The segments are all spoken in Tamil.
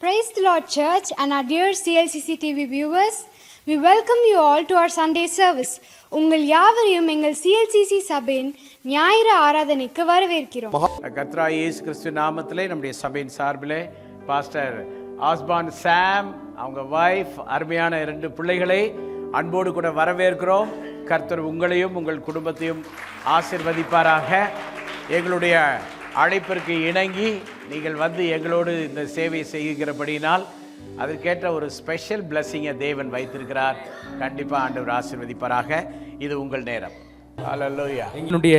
Praise the Lord Church and our dear CLCC TV viewers. We welcome you all to our Sunday service. உங்கள் யாவரையும் எங்கள் CLCC சபையின் ஞாயிறு ஆராதனைக்கு வரவேற்கிறோம். கர்த்தராகிய இயேசு கிறிஸ்து நாமத்திலே நம்முடைய சபையின் சார்பிலே பாஸ்டர் ஆஸ்பான் சாம், அவங்க வைஃப், அருமையான 2 பிள்ளைகளை அன்போடு கூட வரவேற்கிறோம். கர்த்தர் உங்களையும் உங்கள் குடும்பத்தையும் ஆசீர்வதிப்பாராக. எங்களுடைய அழைப்பிற்கு இணங்கி நீங்கள் வந்து எங்களோடு இந்த சேவை செய்கிறபடியினால் அதற்கேற்ற ஒரு ஸ்பெஷல் பிளஸ்ஸிங்கை தேவன் வைத்திருக்கிறார். கண்டிப்பாக ஆண்டவர் ஆசீர்வதிப்பாராக. இது உங்கள் நேரம். ஹல்லேலூயா. எங்களுடைய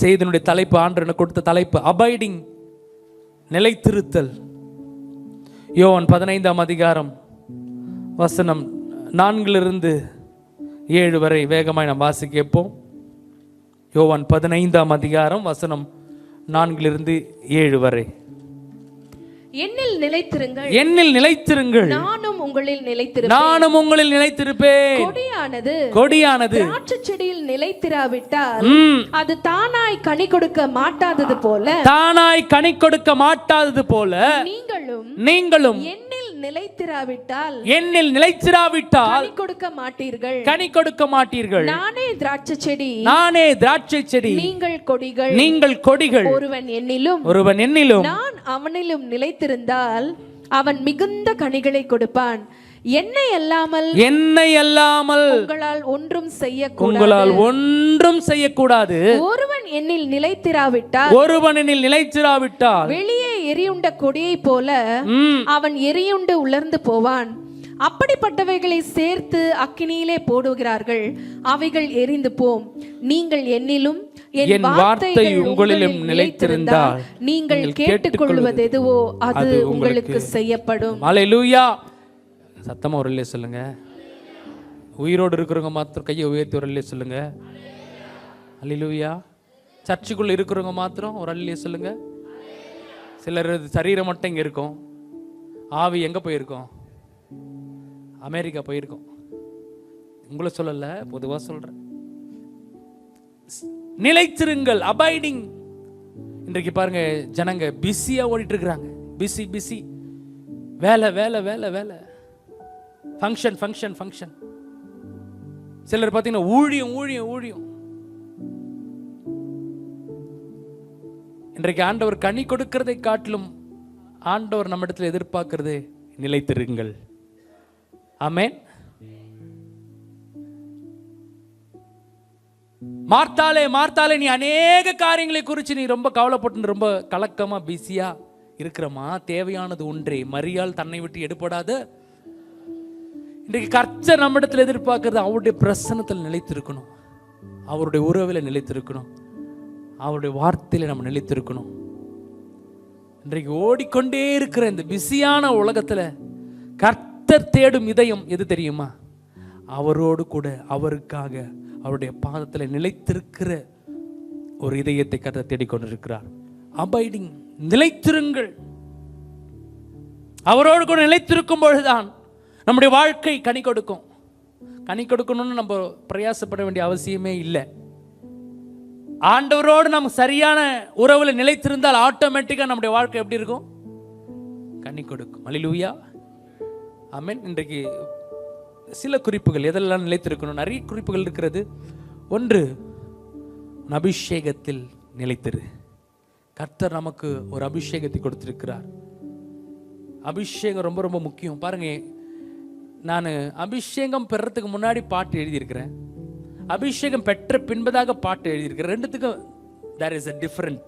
செய்தியினுடைய தலைப்பு, ஆண்டவர் கொடுத்த தலைப்பு அபைடிங், நிலைத்திருத்தல். யோவான் 15ஆம் அதிகாரம் வசனம் 4 - 7 வரை வேகமாய் நாம் வாசிக்க கேட்போம். யோவான் 15ஆம் அதிகாரம் வசனம் 4 - 7 வரை. என்னில் நிலைத்திருங்கள், என்னில் நிலைத்திருங்கள், நானும் உங்களில் நிலைத்திருப்பேன். நானும் உங்களில் நிலைத்திருப்பேன். கொடியானது திராட்சை செடியில் நிலைத்திராவிட்டால் அது தானாய் கனி கொடுக்க மாட்டாதது போல, நீங்களும் என்னில் நிலைத்திராவிட்டால் கனி கொடுக்க மாட்டீர்கள். நானே திராட்சை செடி, நீங்கள் கொடிகள். ஒருவன் என்னிலும் நான் அவனிலும் நிலைத்திருந்தால் அவன் மிகுந்த கனிகளை கொடுப்பான். என்னை அல்லாமல் உங்களால் ஒன்றும் செய்யக்கூடாது. ஒருவன் என்னில் நிலைத்திராவிட்டால் வெளியே எரியுண்ட கொடியை போல அவன் எரியுண்டு உலர்ந்து போவான். அப்படிப்பட்டவைகளை சேர்த்து அக்கினியிலே போடுகிறார்கள், அவைகள் எரிந்து போம். நீங்கள் என்னிலும் என் வார்த்தை உங்களிலும் நிலைத்திருந்தால் நீங்கள் கேட்டுக்கொள்வது எதுவோ அது உங்களுக்கு செய்யப்படும். அல்லேலூயா. சத்தமா ஒரு அல்லேலூயா சொல்லுங்க. உயிரோடு இருக்கிறவங்க மாத்திரம் கையை உயர்த்தி ஒரு அல்லேலூயா சொல்லுங்க. அல்லேலூயா. சர்ச்சுக்குள்ள இருக்கிறவங்க மாத்திரம் ஒரு அல்லேலூயா சொல்லுங்க. சிலர் சரீரம் மட்டும் இங்க இருக்கும், ஆவி எங்க போயிருக்கோம்? அமெரிக்கா போயிருக்கோம். உங்களை சொல்லல, பொதுவா சொல்றேன். நிலைத்திருங்கள், அபைடிங். இன்றைக்கு பாருங்க, ஜனங்க பிஸியா ஓடிட்டு இருக்கிறாங்க. பிஸி வேலை, ஃபங்க்ஷன். சிலர் பார்த்தீங்கன்னா ஊழியம். இன்றைக்கு ஆண்டவர் கனி கொடுக்கிறதை காட்டிலும் ஆண்டவர் நம்ம இடத்துல எதிர்பார்க்கிறது நிலைத்திருங்கள். ஆமென். மார்த்தாலே நீ அநேக காரியங்களை குறித்து நீ ரொம்ப கவலைப்பட்டு ரொம்ப கலக்கமா பிஸியா இருக்கிறமா. தேவையானது ஒன்றே, மரியாள் தன்னை விட்டு எடுபடாத. இன்றைக்கு கர்த்தர் நம்ம இடத்துல எதிர்பார்க்கிறது அவருடைய பிரசன்னத்தில் நிலைத்திருக்கணும், அவருடைய உறவில் நிலைத்திருக்கணும், அவருடைய வார்த்தையில நம்ம நிலைத்திருக்கணும். இன்றைக்கு ஓடிக்கொண்டே இருக்கிற இந்த பிஸியான உலகத்துல கர்த்தர் தேடும் இதயம் எது தெரியுமா? அவரோடு கூட அவருக்காக அவருடைய பாதத்தில் நிலைத்திருக்கிற ஒரு இதயத்தை கர்த்தர் தேடிக்கொண்டிருக்கிறார். அபைடிங், நிலைத்திருங்கள். அவரோடு கூட நிலைத்திருக்கும் பொழுதுதான் நம்முடைய வாழ்க்கை கனி கொடுக்கும். கனி கொடுக்கணும்னு நம்ம பிரயாசப்பட வேண்டிய அவசியமே இல்லை. ஆண்டவரோடு நம்ம சரியான உறவுல நிலைத்திருந்தால் ஆட்டோமேட்டிக்கா நம்முடைய வாழ்க்கை எப்படி இருக்கும்? கனி கொடுக்கும். அல்லேலூயா. ஆமென். இன்றைக்கு சில குறிப்புகள் எதெல்லாம் நிலைத்திருக்கணும், நிறைய குறிப்புகள் இருக்கிறது. ஒன்று, அபிஷேகத்தில் நிலைத்திரு. கர்த்தர் நமக்கு ஒரு அபிஷேகத்தை கொடுத்திருக்கிறார். அபிஷேகம் ரொம்ப ரொம்ப முக்கியம். பாருங்க, நான் அபிஷேகம் பெறறதுக்கு முன்னாடி பாட்டு எழுதியிருக்கிறேன், அபிஷேகம் பெற்ற பின்பதாக பாட்டு எழுதியிருக்கிறேன். ரெண்டுத்துக்கும் there is a different.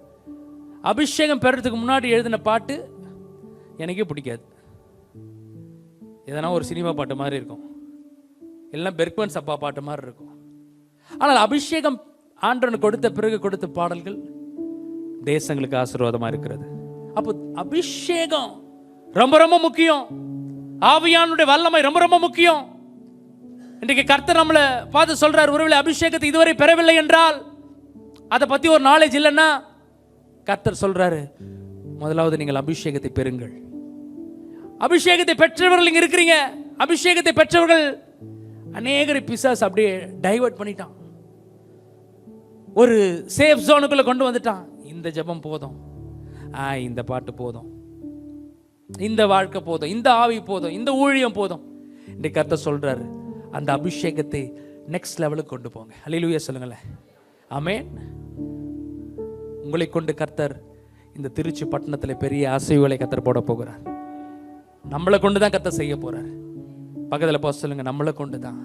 அபிஷேகம் பெறறதுக்கு முன்னாடி எழுதின பாட்டு எனக்கே பிடிக்காது. எதனா ஒரு சினிமா பாட்டு மாதிரி இருக்கும், எல்லாம் பெர்க்மன்ஸ் அப்பா பாட்டு மாதிரி இருக்கும். ஆனால் அபிஷேகம் ஆண்டவனுக்கு கொடுத்த பிறகு கொடுத்த பாடல்கள் தேசங்களுக்கு ஆசீர்வாதமா இருக்கிறது. அப்போ அபிஷேகம் ரொம்ப ரொம்ப முக்கியம். ஆவியானுடைய வல்லமை ரொம்ப ரொம்ப முக்கியம். இன்றைக்கு கர்த்தர் நம்மளை பார்த்து சொல்றார், ஒருவேளை அபிஷேகத்தை இதுவரை பெறவில்லை என்றால், அதை பத்தி ஒரு நாலேஜ் இல்லைன்னா, கர்த்தர் சொல்றாரு, முதலாவது நீங்கள் அபிஷேகத்தை பெறுங்கள். அபிஷேகத்தை பெற்றவர்கள் இங்க இருக்கிறீங்க. அபிஷேகத்தை பெற்றவர்கள் அநேகரை பிசாசு அப்படியே டைவர்ட் பண்ணிட்டான், ஒரு சேஃப் ஜோனுக்குள்ள கொண்டு வந்துட்டான். இந்த ஜெபம் போதும், இந்த பாட்டு போதும், இந்த வாழ்க்கை போதும், இந்த ஆவி போதும், இந்த ஊழியம் போதும். இன்றைக்கு கர்த்தர் சொல்றாரு, அந்த அபிஷேகத்தை நெக்ஸ்ட் லெவலுக்கு கொண்டு போங்க. அல்லேலூயா சொல்லுங்களேன். ஆமென். உங்களை கொண்டு கர்த்தர் இந்த திருச்சி பட்டணத்தில் பெரிய அசைவுகளை கர்த்தர் போட போகிறார். நம்மளை கொண்டு தான் கர்த்தர் செய்ய போறார். பக்கத்தில் போக சொல்லுங்க, நம்மளை கொண்டு தான்.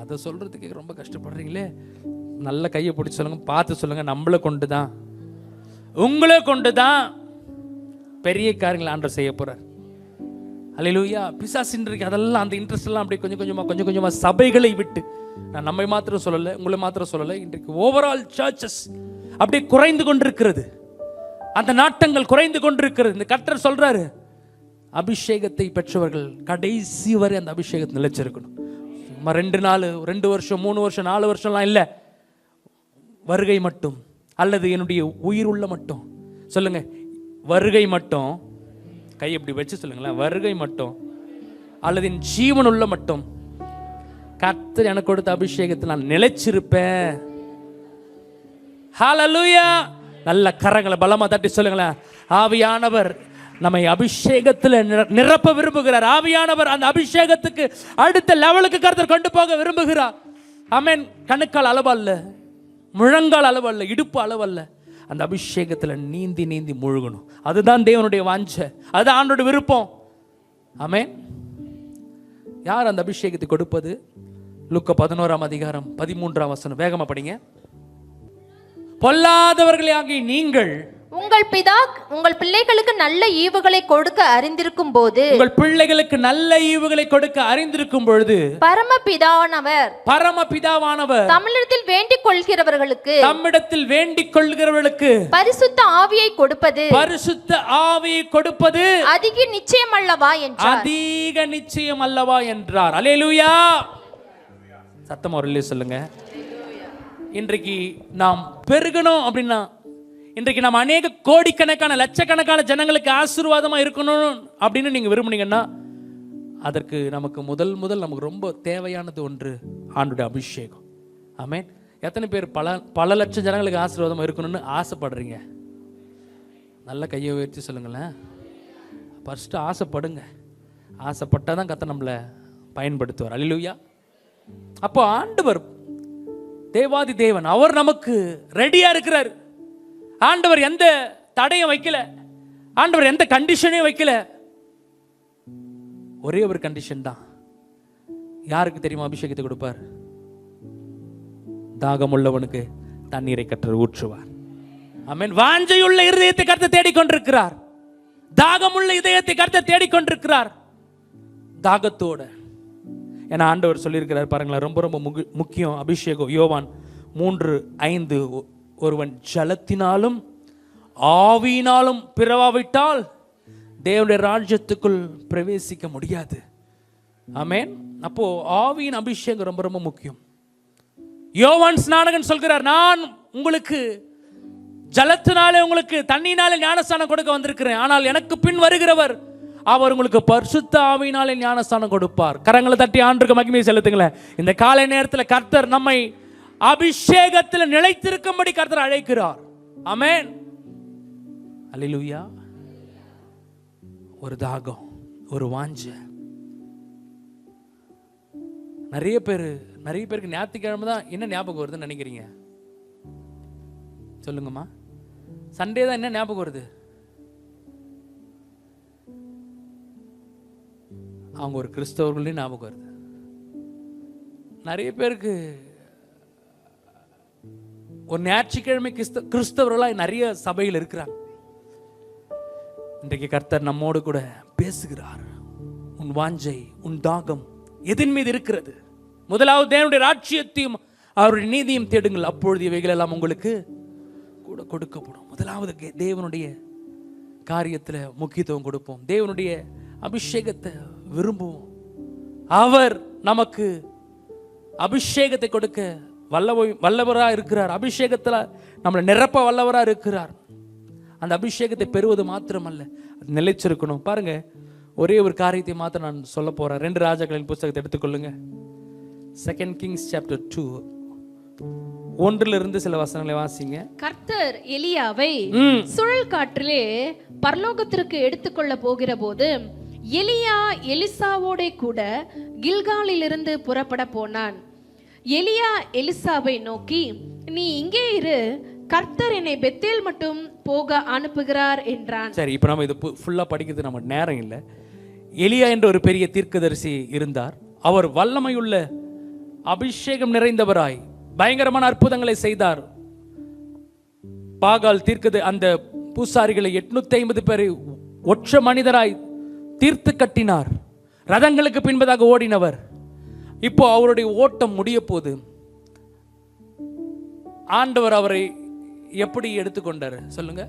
அதை சொல்றதுக்கு ரொம்ப கஷ்டப்படுறீங்களே, நல்ல கையை பிடிச்சி சொல்லுங்க, பார்த்து சொல்லுங்க, நம்மளை கொண்டு தான், உங்களை கொண்டு தான் பெரிய காரியங்களை ஆண்டவர் செய்ய போறார். அல்லேலூயா. பிசாசு இன்றைக்கு அதெல்லாம் அந்த இன்ட்ரெஸ்ட் எல்லாம் அப்படி கொஞ்சம் கொஞ்சமா சபைகளை விட்டு, நான் நம்மை மாத்திரம் சொல்லலை, உங்களை மாத்திரம் சொல்லலை, இன்றைக்கு ஓவரால் சர்ச்சஸ் அப்படியே குறைந்து கொண்டிருக்கிறது. அந்த நாட்டங்கள் குறைந்து கொண்டிருக்கிறது. இந்த கர்த்தர் சொல்றாரு, அபிஷேகத்தை பெற்றவர்கள் கடைசி வரை அந்த அபிஷேகத்தை நிலைச்சிருக்கணும். 2 நாள், 2 வருஷம், 3 வருஷம், 4 வருஷம்லாம் இல்லை. வருகை மட்டும், அல்லது என்னுடைய உயிர் உள்ள மட்டும். சொல்லுங்க, வருகை மட்டும். கை எப்படி வச்சு சொல்லுங்களேன், வருகை மட்டும், அல்லது என் ஜீவன் உள்ள மட்டும் கர்த்தர் எனக்கு கொடுத்த அபிஷேகத்தில் நான் நிலைச்சிருப்பேன். ஹல்லேலூயா. நல்ல கரங்களை பலமா தட்டி சொல்லுங்களேன். ஆவியானவர் நம்மை அபிஷேகத்தில் நிரப்ப விரும்புகிறார். ஆவியானவர் அந்த அபிஷேகத்துக்கு அடுத்த லெவலுக்கு கர்த்தர் கொண்டு போக விரும்புகிறார். ஆமென். கணுக்கால் அளவல்ல, முழங்கால் அளவல்ல, இடுப்பு அளவல்ல, அந்த அபிஷேகத்தில் நீந்தி நீந்தி முழுகணும். அதுதான் தேவனுடைய வாஞ்சை, அதுதான் ஆண்டோட விருப்பம். ஆமென். யார் அந்த அபிஷேகத்தை கொடுப்பது? லூக்கா 11ஆம் அதிகாரம் 13ஆம் வசனம், வேகமா படிங்க. பொல்லாதவர்களாகிய நீங்கள் உங்கள் பிள்ளைகளுக்கு நல்ல ஈவுகளை கொடுக்க அறிந்திருக்கும் போது, உங்கள் பிள்ளைகளுக்கு நல்ல ஈவுகளை கொடுக்க அறிந்திருக்கும் பொழுது, பரமபிதாவானவர் தமிழிடத்தில் வேண்டிக் கொள்கிறவர்களுக்கு பரிசுத்த ஆவியை கொடுப்பது அதிக நிச்சயம் அல்லவா என்றார். அல்லேலூயா. சத்தமா ஒரு சொல்லுங்க. இன்றைக்கு நாம் பெருகணும் அப்படின்னா, இன்றைக்கு நாம் அநேக கோடிக்கணக்கான லட்சக்கணக்கான ஜனங்களுக்கு ஆசீர்வாதமா இருக்கணும் அப்படின்னு நீங்க விரும்புனீங்கன்னா, அதற்கு நமக்கு முதல் நமக்கு ரொம்ப தேவையானது ஒன்று, ஆண்டோட அபிஷேகம். ஆமென். எத்தனை பேர் பல லட்சம் ஜனங்களுக்கு ஆசீர்வாதமா இருக்கணும்னு ஆசைப்படுறீங்க? நல்ல கையை உயர்த்தி சொல்லுங்களேன். ஃபர்ஸ்ட் ஆசைப்படுங்க. ஆசைப்பட்டால் தான் கர்த்தர் நம்மளை பயன்படுத்துவார். அல்லேலூயா. அப்போ ஆண்டவர் தேவாதி தேவன், அவர் நமக்கு ரெடியா இருக்கிறார். ஆண்டவர் எந்த தடையும் வைக்கல, ஆண்டவர் எந்த கண்டிஷனையும் வைக்கல. ஒரே ஒரு கண்டிஷன் தான். யாருக்கு தெரியுமா அபிஷேகத்தை கொடுப்பார்? தாகம் உள்ளவனுக்கு தண்ணீரை கர்த்தர் ஊற்றுவார். ஆமென். வாஞ்சையுள்ள இதயத்தை கர்த்தர் தேடிக்கொண்டிருக்கிறார். தாகமுள்ள இதயத்தை கர்த்தர் தேடிக்கொண்டிருக்கிறார். தாகத்தோட. ஏன்னா ஆண்டவர் சொல்லியிருக்கிறார் பாருங்களேன், ரொம்ப ரொம்ப முக்கியம் அபிஷேகம். யோவான் 3:5, ஒருவன் ஜலத்தினாலும் ஆவியினாலும் பிறவாவிட்டால் தேவனுடைய ராஜ்யத்துக்குள் பிரவேசிக்க முடியாது. ஆமென். அப்போ ஆவியின் அபிஷேகம் ரொம்ப ரொம்ப முக்கியம். யோவான் ஸ்நானகன் சொல்கிறார், நான் உங்களுக்கு ஜலத்தினாலே, உங்களுக்கு தண்ணினாலே ஞானஸ்தானம் கொடுக்க வந்திருக்கிறேன், ஆனால் எனக்கு பின் வருகிறவர் அவர் உங்களுக்கு பரிசுத்த ஆவியினாலே ஞானஸ்தானம் கொடுப்பார். கரங்களை தட்டி ஆண்டவருக்கு மகிமையை செலுத்துங்களேன். இந்த காலை நேரத்தில் கர்த்தர் நம்மை அபிஷேகத்தில் நிலைத்திருக்கும்படி கர்த்தர் அழைக்கிறார். ஆமென். அல்லேலூயா. ஒரு தாகம், ஒரு வாஞ்சை. நிறைய பேருக்கு ஞாயிற்றுக்கிழமை தான் என்ன ஞாபகம் வருதுன்னு நினைக்கிறீங்க? சொல்லுங்கம்மா. சண்டே தான் என்ன ஞாபகம் வருது? அவங்க ஒரு கிறிஸ்தவர்களையும் ஞாபகம் வருது. நிறைய பேருக்கு ஒரு ஞாயிற்றுக்கிழமை கிறிஸ்தவர்களாக நிறைய சபையில் இருக்கிறாங்க. இன்றைக்கு கர்த்தர் நம்மோடு கூட பேசுகிறார். உன் வாஞ்சை, உன் தாகம் எதின் மீது இருக்கிறது? முதலாவது தேவனுடைய ராஜ்யத்தையும் அவருடைய நீதியும் தேடுங்கள், அப்பொழுது இவைகள் எல்லாம் உங்களுக்கு கூட கொடுக்கப்படும். முதலாவது தேவனுடைய காரியத்தில் முக்கியத்துவம் கொடுப்போம். தேவனுடைய அபிஷேகத்தை விரும்புவோம். அவர் நமக்கு அபிஷேகத்தை கொடுக்க வல்லவராக இருக்கிறார். அபிஷேகத்தில் நம்மளை நிரப்ப வல்லவராக இருக்கிறார். அந்த அபிஷேகத்தை பெறுவது மாத்திரமல்ல, நிலைச்சிருக்கணும். பாருங்க, ஒரே ஒரு காரியத்தை மாத்திரம் நான் சொல்ல போறேன். 2 ராஜாக்களின் புத்தகத்தை எடுத்துக்கொள்ளுங்க. 2 Kings chapter 2, 1 சில வசனங்களை வாசிங்க. கர்த்தர் எலியாவை சுழல் காற்றிலே பரலோகத்திற்கு எடுத்துக்கொள்ள போகிற போது எலியா எலிசாவோட கூட கில்காலிலிருந்து புறப்பட போனான். எலியா எலிசாவை நோக்கி, நீ இங்கே இரு, கர்த்தர் என்னை பெத்தேல் மட்டும் போக அனுப்புகிறார் என்றான். சரி, இப்போ நம்ம இது ஃபுல்லாக படிக்கிறது நம்ம நேரம் இல்லை. எலியா என்ற ஒரு பெரிய தீர்க்கதரிசி இருந்தார். அவர் வல்லமையுள்ள அபிஷேகம் நிறைந்தவராய் பயங்கரமான அற்புதங்களை செய்தார். பாகால் தீர்க்கது அந்த பூசாரிகளை 850 பேரை ஒற்ற மனிதராய் தீர்த்து கட்டினார். ரதங்களுக்கு பின்பதாக ஓடினவர். இப்போ அவருடைய ஓட்டம் முடிய போது ஆண்டவர் அவரை எப்படி எடுத்துக்கொண்டார் சொல்லுங்க,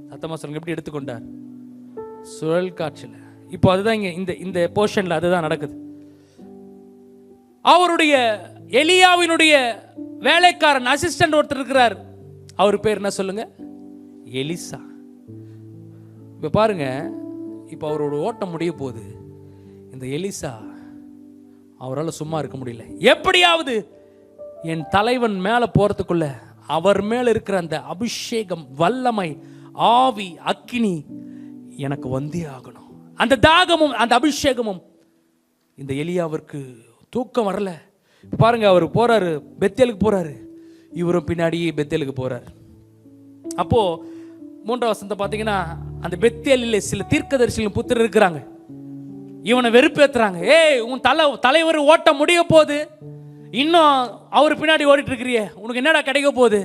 சத்தமா சொல்லுங்க. எப்படி எடுத்துக்கொண்டார்? சுழல் காற்றில். இப்போ அதுதான் இங்க இந்த போர்ஷன்ல அதுதான் நடக்குது. அவருடைய எலியாவினுடைய வேலைக்காரன் அசிஸ்டன்ட் ஒருத்தர் இருக்கிறார். அவர் பேர் என்ன சொல்லுங்க? எலிசா. இப்ப பாருங்க, இப்போ அவரோட ஓட்டம் முடிய போகுது. இந்த எலிசா அவரால் சும்மா இருக்க முடியல. எப்படியாவது என் தலைவன் மேல போறதுக்குள்ள அவர் மேல இருக்கிற அந்த அபிஷேகம், வல்லமை, ஆவி, அக்கினி எனக்கு வந்தே ஆகணும். அந்த தாகமும் அந்த அபிஷேகமும். இந்த எலியாவிற்கு தூக்கம் வரல. பாருங்க, அவர் போறாரு, பெத்தேலுக்கு போறாரு. இவரும் பின்னாடியே பெத்தேலுக்கு போறாரு. அப்போ 3ஆம் வசனத்தை பார்த்தீங்கன்னா, அந்த பெத்தேலில் சில தீர்க்கதரிசிகள் புத்திரர் இருக்கிறாங்க. இவனை வெறுப்பேத்துறாங்க. ஏய், உன் தலைவர் ஓட்ட முடிய போகுது, இன்னும் அவர் பின்னாடி ஓடிட்டு இருக்கிறிய, உனக்கு என்னடா கிடைக்க போகுது?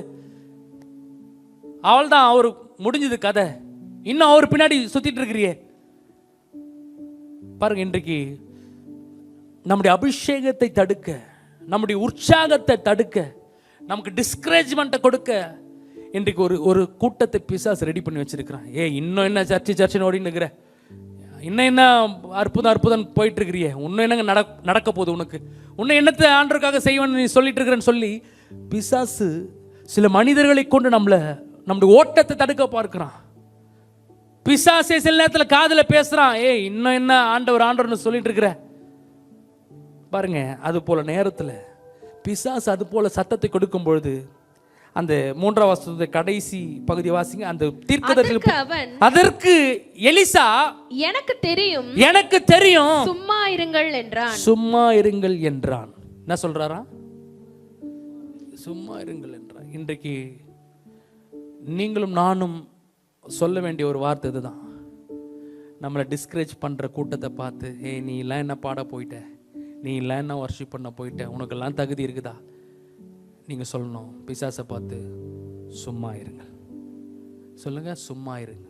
அவள் தான், அவர் முடிஞ்சது கதை, இன்னும் அவர் பின்னாடி சுத்திட்டு இருக்கிறியே. பாருங்க, இன்றைக்கு நம்முடைய அபிஷேகத்தை தடுக்க, நம்முடைய உற்சாகத்தை தடுக்க, நமக்கு டிஸ்கரேஜ்மெண்ட்டை கொடுக்க இன்றைக்கு ஒரு கூட்டத்தை பிசாசு ரெடி பண்ணி வச்சிருக்கிறான். இன்னும் என்ன சர்ச்சை ஓடின்னு இருக்கிற, இன்னும் என்ன அற்புதம் போயிட்டு இருக்கிறிய, இன்னும் என்னங்க நடக்க போகுது உனக்கு, இன்னும் என்னத்தை ஆண்டருக்காக செய்வேன்னு நீ சொல்லிட்டு இருக்கிறேன்னு சொல்லி பிசாசு சில மனிதர்களை கொண்டு நம்முடைய ஓட்டத்தை தடுக்க பார்க்கிறான். பிசாசே சில நேரத்தில் காதுல பேசுறான், இன்னும் என்ன ஆண்டவர்னு சொல்லிட்டு இருக்கிற. பாருங்க, அது போல நேரத்தில் பிசாசு அது போல சத்தத்தை கொடுக்கும் பொழுது, அந்த 3ஆம் வசனத்தை கடைசி பகுதி வாசிங்க. அந்த தீர்க்கதரிசி அதற்கு எலிசா, எனக்கு தெரியும் சும்மா இருங்கள் என்றான். சும்மா இருங்கள் என்றான். என்ன சொல்றாரா? சும்மா இருங்கள் என்றான். இன்றைக்கு நீங்களும் நானும் சொல்ல வேண்டிய ஒரு வார்த்தை இதுதான். நம்மளை டிஸ்கரேஜ் பண்ற கூட்டத்தை பார்த்து, நீ எல்லாம் என்ன பாட போயிட்ட, நீ எல்லாம் என்ன வர்ஷிப் பண்ண போயிட்ட, உனக்கெல்லாம் தகுதி இருக்குதா? நீங்க சொல்லணும் பிசாசை பார்த்து, சும்மா இருங்க. சொல்லுங்க, சும்மா இருங்க.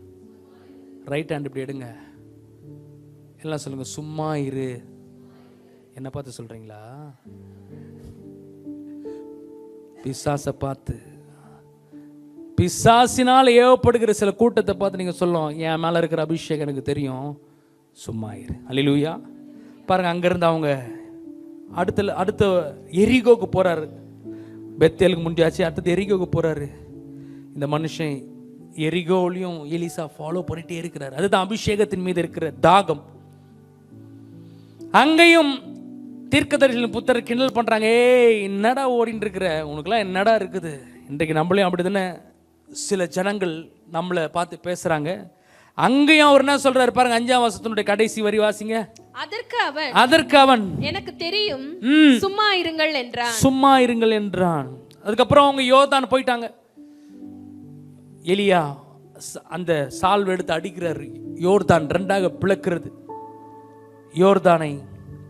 ரைட் ஹேண்ட் இப்படி எடுங்க, எல்லாம் சொல்லுங்க, சும்மா இரு. என்ன பார்த்து சொல்றீங்களா? பிசாசை பார்த்து, பிசாசினால் ஏவப்படுகிற சில கூட்டத்தை பார்த்து நீங்க சொல்லணும், என் மேல இருக்கிற அபிஷேகம் எனக்கு தெரியும், சும்மா இரு. அல்லேலூயா. பாருங்க, அங்கிருந்து அவங்க அடுத்த எரிகோக்கு போறாரு. பெத்தேலுக்கு முண்டியாச்சு, அடுத்தது எரிகோக்கு போறாரு. இந்த மனுஷன் எரிகோலையும் எலிசா ஃபாலோ பண்ணிட்டே இருக்கிறார். அதுதான் அபிஷேகத்தின் மீது இருக்கிற தாகம். அங்கேயும் தீர்க்கதரிசிகளின் புத்தர் கிண்டல் பண்றாங்க, என்னடா ஓடிட்டு இருக்கிற, உனக்குலாம் என்னடா இருக்குது. இன்றைக்கு நம்மளையும் அப்படிதானே சில ஜனங்கள் நம்மளை பார்த்து பேசுறாங்க. அங்கேயும் அவர் என்ன சொல்றாரு பாருங்க, 5ஆம் வசனத்தினுடைய கடைசி வரி வாசிங்க. அதற்கு அவன் எனக்கு தெரியும் சும்மா இருங்கள் என்றான். சும்மா இருங்கள் என்றான். அதுக்கப்புறம் அவங்க யோர்தான் போயிட்டாங்க. எலியா அந்த சால்வை எடுத்து அடிக்கிறார். யோர்தான் 2ஆக பிளக்கிறது. யோர்தானை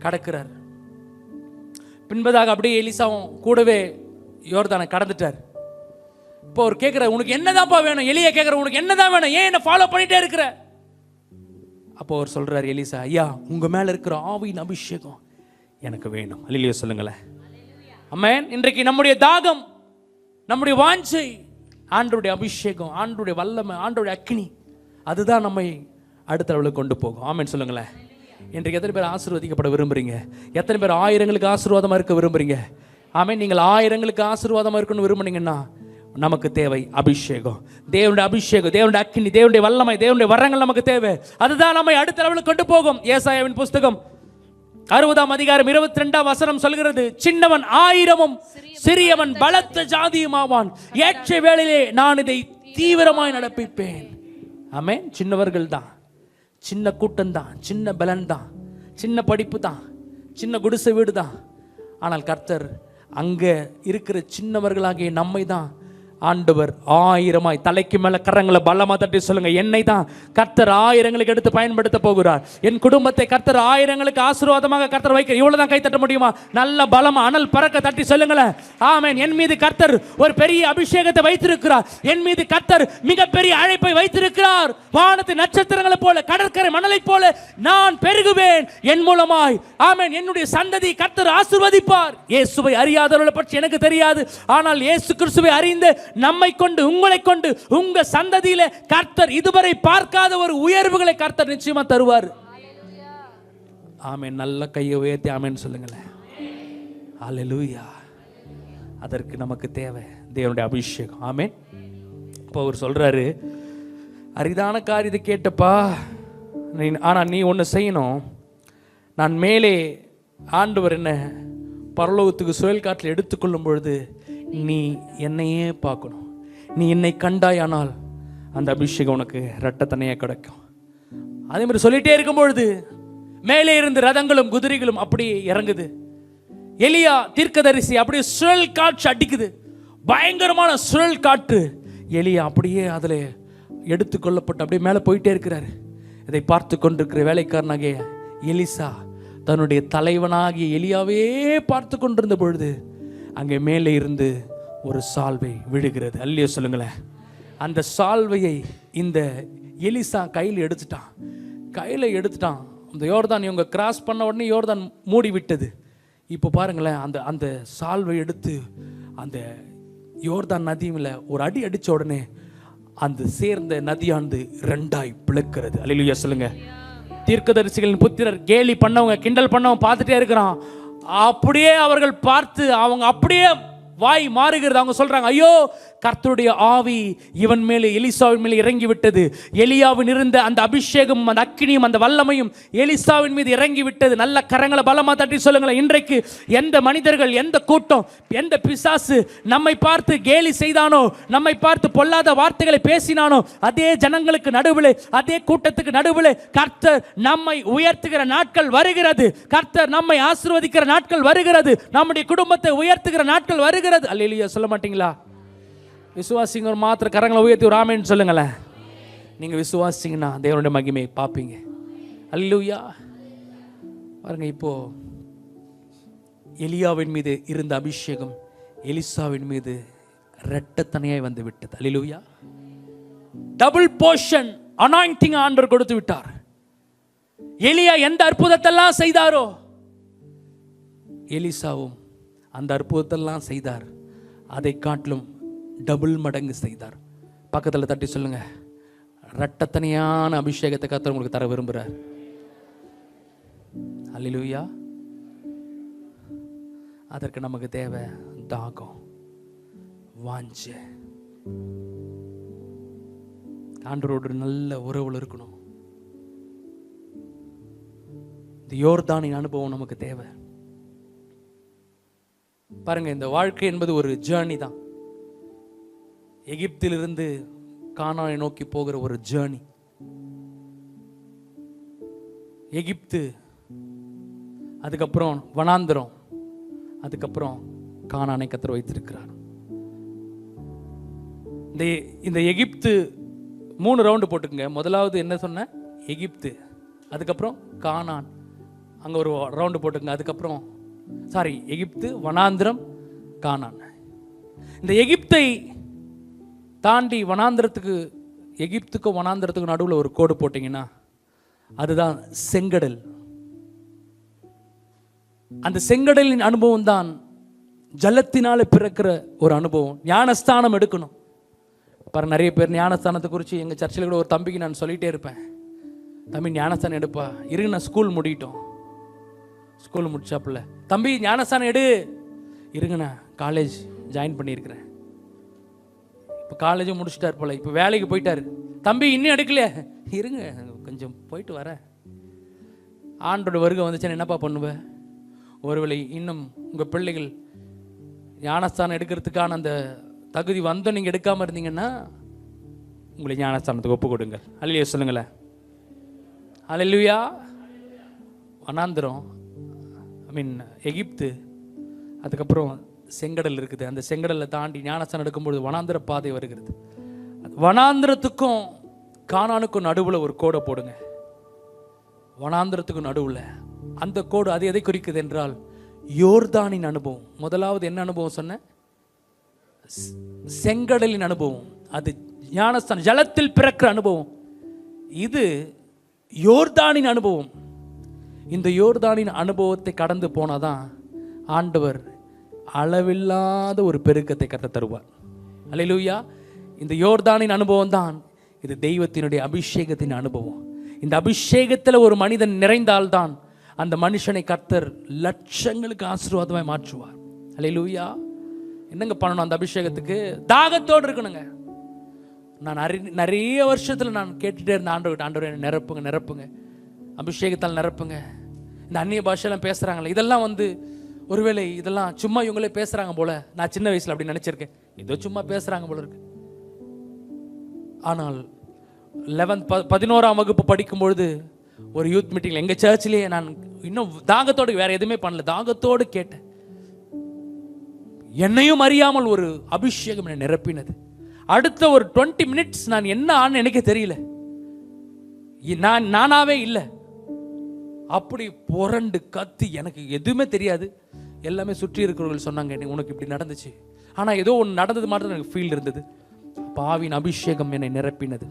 கடக்கிறார். பின்பதாக அப்படியே எலிசாவும் கூடவே யோர்தானை கடந்துட்டார். இப்போ அவர் கேட்கிறார், உனக்கு என்னதான்ப்பா வேணும்? எலியா கேட்கிற, உனக்கு என்னதான் வேணும்? ஏன் என்ன ஃபாலோ பண்ணிட்டே இருக்கிற? அப்போ அவர் சொல்றார், எலிசா, ஐயா, உங்க மேல இருக்கிற ஆவியின் அபிஷேகம் எனக்கு வேணும். அல்லேலூயா சொல்லுங்களேன். ஆமென். இன்றைக்கு நம்முடைய தாகம், நம்முடைய வாஞ்சை ஆண்டவருடைய அபிஷேகம், ஆண்டவருடைய வல்லமை, ஆண்டவருடைய அக்கினி, அதுதான் நம்மை அடுத்த லெவலுக்கு கொண்டு போகும். ஆமென் சொல்லுங்களேன். இன்றைக்கு எத்தனை பேர் ஆசீர்வதிக்கப்பட விரும்புறீங்க? எத்தனை பேர் 1000ங்களுக்கு ஆசீர்வாதமா இருக்க விரும்புறீங்க? ஆமென். நீங்கள் 1000ங்களுக்கு ஆசீர்வாதமா இருக்கணும்னு விரும்புனீங்கன்னா நமக்கு தேவை அபிஷேகம், தேவனுடைய அபிஷேகம், தேவனுடைய அக்கினி, தேவனுடைய வல்லமை, தேவனுடைய வரங்கள் நமக்கு தேவை. அதுதான் நம்மை அடுத்த லெவலுக்கு கொண்டு போகும். ஏசாயாவின் புஸ்தகம் 60ஆம் அதிகாரம் 22ஆம் வசனம் சொல்கிறது, சின்னவன் 1000ம் சிறியவன் பலத்த ஜாதியும் ஆவான். ஏற்ற வேளையிலே நான் இதை தீவிரமாய் நடப்பிப்பேன். ஆமென். சின்னவர்கள் தான், சின்ன கூட்டம் தான், சின்ன பலன் தான், சின்ன படிப்பு தான், சின்ன குடிசை வீடு தான். ஆனால் கர்த்தர் அங்க இருக்கிற சின்னவர்களாகிய நம்மை தான் ஆண்டவர் ஆயிரமாய், தலைக்கு மேல கரங்களை பலமா தட்டி சொல்லுங்க, என்னை தான் கர்த்தர் ஆயிரங்களுக்கு எடுத்து பயன்படுத்த போகிறார். என் குடும்பத்தை கர்த்தர் ஆயிரங்களுக்கு ஆசீர்வாதமாக கர்த்தர் வைக்க. இவ்வளவுதான் கை தட்ட முடியுமா? நல்ல பலமா அனல் பறக்க தட்டி சொல்லுங்களேன். ஆமென். என் மீது கர்த்தர் ஒரு பெரிய அபிஷேகத்தை வைத்திருக்கிறார். என் மீது கர்த்தர் மிகப்பெரிய அழைப்பை வைத்திருக்கிறார். வானத்து நட்சத்திரங்களை போல, கடற்கரை மணலை போல நான் பெருகுவேன் என் மூலமாய். ஆமென். என்னுடைய சந்ததி கர்த்தர் ஆசீர்வதிப்பார். இயேசுவை அறியாதவர்களை பற்றி எனக்கு தெரியாது, ஆனால் இயேசு கிறிஸ்துவை அறிந்த நம்மை கொண்டு, உங்களை கொண்டு, உங்க சந்ததியில கர்த்தர் இதுவரை பார்க்காத ஒரு உயர்வுகளை கர்த்தர் நிச்சயமா தருவார். ஆமென். நல்ல கையை உயர்த்தி ஆமென் சொல்லுங்களேன். ஹல்லேலூயா. அதற்கு நமக்கு தேவை தேவனுடைய அபிஷேகம். ஆமென். இப்போ அவர் சொல்றாரு, அரிதான காரியத்தை கேட்டப்பா, ஆனா நீ ஒன்று செய்யணும். நான் மேலே ஆண்டவர் என்ன பரலோகத்துக்கு சுழல் காற்றில் எடுத்துக்கொள்ளும் பொழுது நீ என்னையே பார்க்கணும். நீ என்னை கண்டாயானால் அந்த அபிஷேகம் உனக்கு இரட்டத்தனையாக கிடைக்கும். அதே மாதிரி சொல்லிட்டே இருக்கும் பொழுது மேலே இருந்து ரதங்களும் குதிரைகளும் அப்படியே இறங்குது. எலியா தீர்க்கதரிசி அப்படியே சுழல் காற்று அடிக்குது, பயங்கரமான சுழல் காற்று. எலியா அப்படியே அதில் எடுத்துக்கொள்ளப்பட்டு அப்படியே மேலே போயிட்டே இருக்கிறாரு. இதை பார்த்து கொண்டிருக்கிற வேலைக்காரனாகிய எலிசா தன்னுடைய தலைவனாகிய எலியாவே பார்த்து கொண்டிருந்த பொழுது அங்கே மேலே இருந்து ஒரு சால்வை விழுகிறது. அல்லையோ சொல்லுங்களேன். அந்த சால்வையை இந்த எலிசா கையில் எடுத்துட்டான். அந்த யோர்தான் இவங்க கிராஸ் பண்ண உடனே யோர்தான் மூடி விட்டது. இப்போ பாருங்களேன், அந்த சால்வை எடுத்து அந்த யோர்தான் நதியில் ஒரு அடி அடித்த உடனே அந்த சேர்ந்த நதியானது ரெண்டாய் பிளக்கிறது. அல்லேலூயா சொல்லுங்க. தீர்க்கதரிசிகளின் புத்திரர் கேலி பண்ணவங்க, கிண்டல் பண்ணவங்க பார்த்துட்டே இருக்கிறான். அப்படியே அவர்கள் பார்த்து அவங்க அப்படியே வாய் மாறுகிறது. அவங்க சொல்றாங்க, ஐயோ கர்த்தருடைய ஆவி இவன் மேலே, எலிசாவின் மேலே இறங்கி விட்டது. எலியாவின் இருந்த அந்த அபிஷேகம், அந்த அக்கினியும், அந்த வல்லமையும் எலிசாவின் மீது இறங்கி விட்டது. நல்ல கரங்களை பலமா தட்டி சொல்லுங்களேன். இன்றைக்கு எந்த மனிதர்கள், எந்த கூட்டம், எந்த பிசாசு நம்மை பார்த்து கேலி செய்தானோ, நம்மை பார்த்து பொல்லாத வார்த்தைகளை பேசினானோ, அதே ஜனங்களுக்கு நடுவில், அதே கூட்டத்துக்கு நடுவில் கர்த்தர் நம்மை உயர்த்துகிற நாட்கள் வருகிறது. கர்த்தர் நம்மை ஆசீர்வதிக்கிற நாட்கள் வருகிறது. நம்முடைய குடும்பத்தை உயர்த்துகிற நாட்கள் வருகிறது. அல்லேலூயா சொல்ல மாட்டீங்களா? விசுவாசிங்க மாத்திர கரங்களை உயர்த்தி ஒரு ஆமென் சொல்லுங்களேன். நீங்க விசுவாசிங்கன்னா தேவனுடைய மகிமையை பார்ப்பீங்க. அல்லேலூயா. பாருங்க, இப்போ எலியாவின் மீது இருந்த அபிஷேகம் எலிசாவின் மீது இரட்டத்தனையாய் வந்து விட்டது. அல்லேலூயா. டபுள் போர்ஷன் அனாயிண்டிங் ஆண்டவர் கொடுத்து விட்டார். எலியா எந்த அற்புதத்தெல்லாம் செய்தாரோ எலிசாவும் அந்த அற்புதத்தெல்லாம் செய்தார். அதை காட்டிலும் டபுள் மடங்கு செய்தார். பக்கத்தில் தட்டி சொல்லுங்க, இரட்டத்தனையான அபிஷேகத்தை கர்த்தர் உங்களுக்கு தர விரும்புகிறார். அல்லேலூயா. அதற்கு நமக்கு தேவை தாகம், வாஞ்சை, ஆண்டவரோடு நல்ல உறவுல இருக்கணும். இந்த யோர்தானின் அனுபவம் நமக்கு தேவை. பாருங்க, இந்த வாழ்க்கை என்பது ஒரு ஜேர்னி தான். எகிப்திலிருந்து கானானை நோக்கி போகிற ஒரு ஜேர்னி. எகிப்து, அதுக்கப்புறம் வனாந்திரம், அதுக்கப்புறம் கானானை கர்த்தர் வைத்திருக்கிறார். இந்த எகிப்து 3 ரவுண்டு போட்டுக்குங்க. முதலாவது என்ன சொன்ன? எகிப்து, அதுக்கப்புறம் கானான், அங்க ஒரு ரவுண்டு போட்டுக்குங்க. அதுக்கப்புறம் எகிப்து, வனாந்திரம், கானான். இந்த எகிப்தை தாண்டி வனாந்திரத்துக்கு, எகிப்துக்கும் வனாந்திரத்துக்கும் நடுவில் ஒரு கோடு போட்டீங்கன்னா அதுதான் செங்கடல். அந்த செங்கடலின் அனுபவம் தான் ஜலத்தினால பிறக்கிற ஒரு அனுபவம். ஞானஸ்தானம் எடுக்கணும். பாரு, நிறைய பேர் ஞானஸ்தானத்தை குறித்து எங்கள் சர்ச்சில் கூட ஒரு தம்பிக்கு நான் சொல்லிகிட்டே இருப்பேன், தம்பி ஞானஸ்தானம் எடுப்பா, இருங்க நான் ஸ்கூல் முடிட்டோம். ஸ்கூல் முடிச்சாப்புல, தம்பி ஞானஸ்தானம் எடு, இருங்கண்ணா காலேஜ் ஜாயின் பண்ணியிருக்கிறேன். இப்போ காலேஜும் முடிச்சுட்டார் போல, இப்போ வேலைக்கு போயிட்டாரு. தம்பி இன்னும் எடுக்கலையே, இருங்க கொஞ்சம் போயிட்டு வரேன். ஆண்டோட வருகை வந்துச்சுன்னா என்னப்பா பண்ணுவேன்? ஒருவேளை இன்னும் உங்கள் பிள்ளைகள் ஞானஸ்தானம் எடுக்கிறதுக்கான அந்த தகுதி வந்து நீங்கள் எடுக்காமல் இருந்தீங்கன்னா உங்களை ஞானஸ்தானத்துக்கு ஒப்பு கொடுங்கள். அல்லேலூயா சொல்லுங்களேன். அல்லேலூயா. வனாந்திரம், எகிப்து, அதுக்கப்புறம் செங்கடல் இருக்குது. அந்த செங்கடலை தாண்டி ஞானஸ்தானம் எடுக்கும்பொழுது வனாந்திர பாதை வருகிறது. வனாந்திரத்துக்கும் கானானுக்கும் நடுவில் ஒரு கோடை போடுங்க. வனாந்திரத்துக்கும் நடுவில் அந்த கோடு அது எதை குறிக்குது என்றால் யோர்தானின் அனுபவம். முதலாவது என்ன அனுபவம் சொன்ன? செங்கடலின் அனுபவம். அது ஞானஸ்தானம், ஜலத்தில் பிறக்கிற அனுபவம். இது யோர்தானின் அனுபவம். இந்த யோர்தானின் அனுபவத்தை கடந்து போனாதான் ஆண்டவர் அளவில்லாத ஒரு பெருக்கத்தை கத்த தருவார். அல்லேலூயா. இந்த யோர்தானின் அனுபவம் தான் இது தெய்வத்தினுடைய அபிஷேகத்தின் அனுபவம். இந்த அபிஷேகத்தில் ஒரு மனிதன் நிறைந்தால்தான் அந்த மனுஷனை கர்த்தர் லட்சங்களுக்கு ஆசீர்வாதமாய் மாற்றுவார். அல்லேலூயா. என்னங்க பண்ணணும்? அந்த அபிஷேகத்துக்கு தாகத்தோடு இருக்கணுங்க. நான் நிறைய வருஷத்தில் நான் கேட்டுகிட்டே இருந்த ஆண்டவர் என்னை நிரப்புங்க, நிரப்புங்க, அபிஷேகத்தால் நிரப்புங்க. இந்த அந்நிய பாஷையெல்லாம் பேசுகிறாங்களே, இதெல்லாம் ஒருவேளை இதெல்லாம் சும்மா இவங்களே பேசுகிறாங்க போல. நான் சின்ன வயசில் அப்படி நினச்சிருக்கேன், ஏதோ சும்மா பேசுகிறாங்க போல இருக்கு. ஆனால் 11ஆம் வகுப்பு படிக்கும்பொழுது ஒரு யூத் மீட்டிங்கில் எங்கள் சர்ச்சிலேயே நான் இன்னும் தாகத்தோடு, வேற எதுவுமே பண்ணல, தாகத்தோடு கேட்டேன். என்னையும் அறியாமல் ஒரு அபிஷேகம் என்னை நிரப்பினது. அடுத்த ஒரு 20 மினிட்ஸ் நான் என்ன ஆன்னு எனக்கு தெரியல, நானாவே இல்லை. அப்படி புரண்டு கத்தி, எனக்கு எதுவுமே தெரியாது. எல்லாமே சுற்றி இருக்கிறவர்கள் சொன்னாங்க உனக்கு இப்படி நடந்துச்சு. ஆனால் ஏதோ ஒன்று நடந்தது மாதிரி எனக்கு ஃபீல் இருந்தது. பாவின் அபிஷேகம் என்னை நிரப்பினது.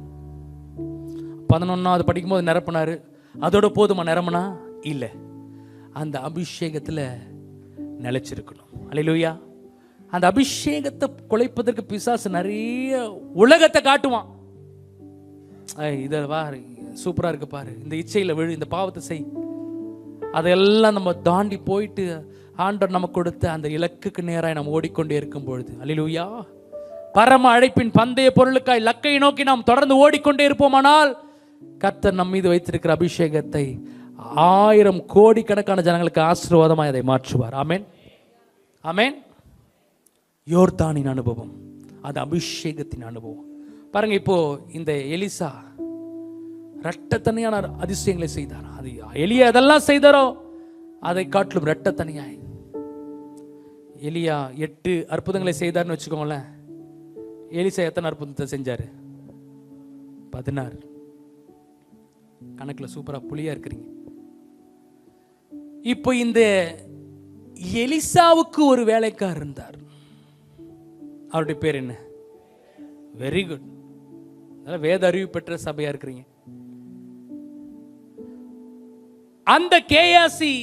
11ஆவது படிக்கும்போது நிரப்பினாரு. அதோட போதுமா நிரம்பினா இல்லை, அந்த அபிஷேகத்தில் நிலைச்சிருக்கணும். அல்லேலூயா. அந்த அபிஷேகத்தை குலைப்பதற்கு பிசாசு நிறைய உலகத்தை காட்டுவான். இதை பாரு, சூப்பராக இருக்கு பாரு, இந்த இச்சையில் விழு, இந்த பாவத்தை செய். அதெல்லாம் நம்ம தாண்டி போயிட்டு ஆண்டவர் நமக்கு கொடுத்த அந்த இலக்குக்கு நேராக நம்ம ஓடிக்கொண்டே இருக்கும் பொழுது, அல்லேலூயா, பரம அழைப்பின் பந்தய பொருளுக்காய் லக்கை நோக்கி நாம் தொடர்ந்து ஓடிக்கொண்டே இருப்போமானால் கர்த்தர் நம் மீது வைத்திருக்கிற அபிஷேகத்தை 1000 கோடிக்கணக்கான ஜனங்களுக்கு ஆசீர்வாதமாய் அதை மாற்றுவார். ஆமென், ஆமென். யோர்தானின் அனுபவம், அது அபிஷேகத்தின் அனுபவம். பாருங்க, இப்போ இந்த எலிசா இரட்டத்தனியான அதிசயங்களை செய்தார். அது எலியா அதெல்லாம் செய்தாரோ அதை காட்டிலும் இரட்டத்தனியாய் எலியா 8 அற்புதங்களை செய்தார்னு வச்சுக்கோங்களேன். எலிசா எத்தனை அற்புதத்தை செஞ்சாரு? 16. கணக்குல சூப்பரா புலியா இருக்கிறீங்க. இப்போ இந்த எலிசாவுக்கு ஒரு வேலைக்காரர் இருந்தார். அவருடைய பேர் என்ன? வெரி குட், வேத அறிவு பெற்ற சபையா இருக்கிறீங்க. அந்த கேயாசி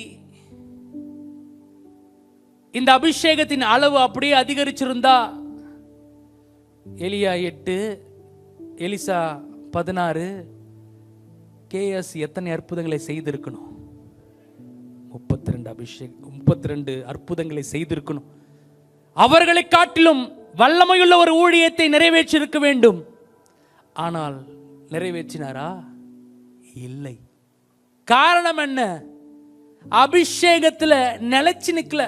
இந்த அபிஷேகத்தின் அளவு அப்படியே அதிகரிச்சிருந்தா எலியா 8, எலிசா 16, கேயாசி எத்தனை அற்புதங்களை செய்திருக்கணும்? 32 அற்புதங்களை செய்திருக்கணும். அவர்களை காட்டிலும் வல்லமையுள்ள ஒரு ஊழியத்தை நிறைவேற்றிருக்க வேண்டும். ஆனால் நிறைவேற்றினாரா? இல்லை. காரணம் என்ன? அபிஷேகத்தில் நிலைச்சு நிக்கல.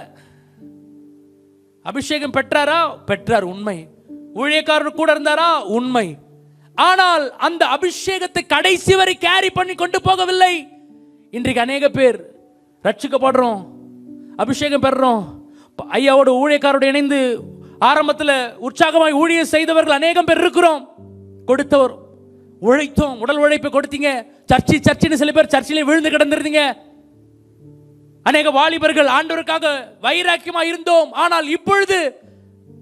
அபிஷேகம் பெற்றாரா? பெற்றார், உண்மை. ஊழியக்காரர் கூட இருந்தாரா? உண்மை. ஆனால் அந்த அபிஷேகத்தை கடைசி வரை கேரி பண்ணி கொண்டு போகவில்லை. இன்றைக்கு அநேக பேர் ரட்சிக்கப்படுறோம், அபிஷேகம் பெறுறோம், ஐயாவோட ஊழியக்காரோட இணைந்து ஆரம்பத்தில் உற்சாகமாய் ஊழியம் செய்தவர்கள் அநேகம் பேர் இருக்கிறோம். கொடுத்தவர் உழைத்தோம், உடல் உழைப்பை கொடுத்தீங்க. சர்ச்சின்னு சில பேர் சர்ச்சிலே விழுந்து கிடந்திருந்தீங்க. அநேக வாலிபர்கள் ஆண்டவருக்காக வைராக்கியமா இருந்தோம். ஆனால் இப்பொழுது